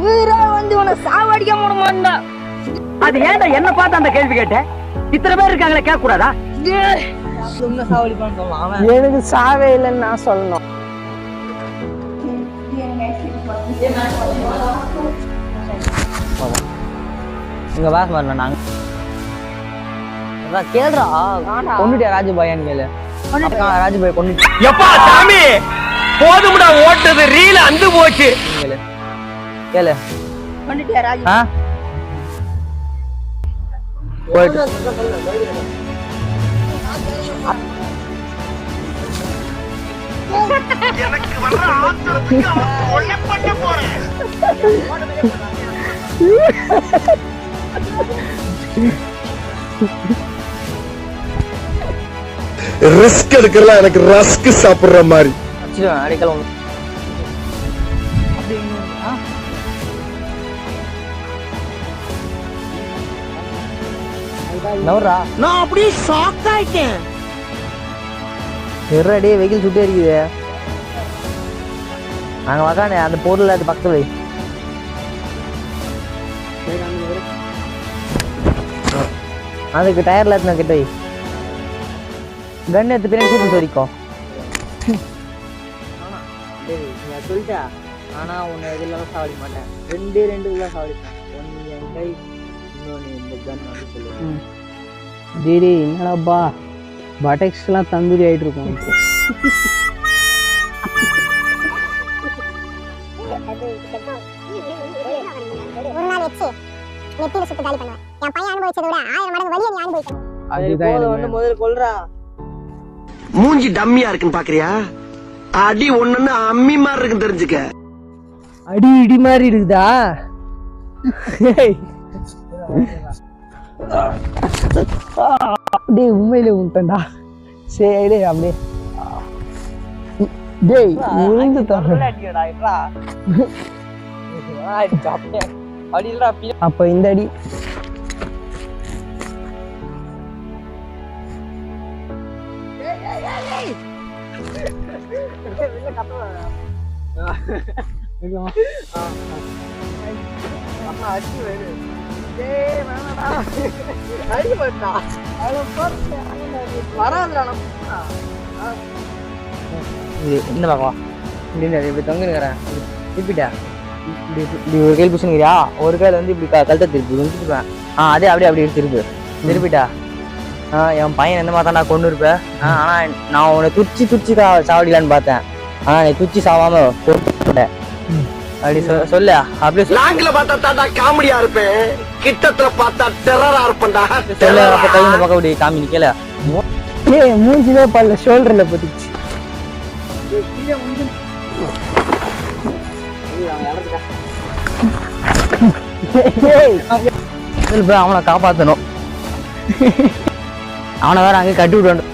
உயிரா வந்து உன சாவடிக்க முடியுமாண்டா. அது ஏன்டா என்ன பார்த்து அந்த கேள்வி கேட்டேன்? இத்தனை பேர் இருக்காங்களே, கேட்க கூடாதா? சாவடிப்பான்னு சொல்லலாம். எனக்கு சாவே இல்லைன்னு நான் சொல்லணும். இங்க வாச வரல நாங்க கேளுடா. கொண்டுட்டியா ராஜுபாயான்னு கேளு. ராஜுபாய் கொண்டு எப்பா சாமி போதும்டா, ஓட்டது ரீல அந்து போச்சு. கேளு கேளு. கொண்டுட்டியா ராஜு? போயிட்டு எனக்கு வர ஆத்திரத்துக்கு கொலை பண்ண போறேன். ரிஸ்க் எடுக்கல, எனக்கு ரஸ்க் சாப்பிடுற மாதிரி. அடிக்கலாம் நான் அப்படியே ஷாக் ஆயிட்டேன். ரெடி வெயில் சுட்டே இருக்குது. நாங்க வக்கானே அந்த பொருள் அது பக்கத்துல வை. அதுக்கு டயர்ல நான் கிட்ட வை. கன் எடுத்து பின்னாடி சூப்பர் வரைக்கும் சொல்லிட்டா. ஆனா உன்னை எதுலாம் சாவடி மாட்டேன். ரெண்டு தான் சாவடிப்பேன். ஒன்னு என் கை, இன்னொன்னு இந்த கன் அப்படி சொல்லுவேன். டேடி என்னடாப்பா பட்டெக்ஸ்லாம் தந்தூரி ஆயிட்டு இருக்கும். ஒரு நாள் வச்சு நெத்தில சுட்டு காலி பண்ணுவேன். என் பையன் அனுபவிச்சதை விட 1000 மடங்கு வலியை நீ அனுபவிக்கணும். அதுதான் வந்து முதல்ல கொல்றா. மூஞ்சி டம்மியா இருக்குன்னு பாக்குறியா? அடி ஒண்ணுன்னு அம்மி மாதிரி இருக்குன்னு தெரிஞ்சுக்க. அடி இடி மாதிரி இருக்குதா? டேய் உண்மையிலே உண்டா? சரி அப்படியே டேய் விழுந்து அப்ப இந்த அடி இந்த பக்கம் இப்படி தொங்குறேன். திருப்பிட்டா இப்படி ஒரு கையில் பிடிச்சுங்கிறியா? ஒரு கையில வந்து இப்படி கழுத்தை திருப்பி திருப்பேன். அதே அப்படியே அப்படி திருப்பிட்டா. என் பையன் எந்த மாதிரி தான் நான் கொண்டு இருப்பேன். ஆனா நான் உன்னை துச்சி சாவடிலான்னு பார்த்தேன். ஆனா நீ துச்சி சாவாம போட்டேன் அப்படி சொல்ல. அப்படியே லாங்கில பார்த்தா தாண்டா காமெடியா இருப்பேன், கிட்டத்துல பார்த்தா டெரரா இருப்பேன்டா. சொல்ல அப்ப கை இந்த பக்கம் அப்படி காமி நிக்கல. மூஞ்சிலே பல்ல ஷோல்டர்ல போட்டுச்சு. அவனை காப்பாத்தணும். அவனை வேற அங்கே கட்டி விட்டு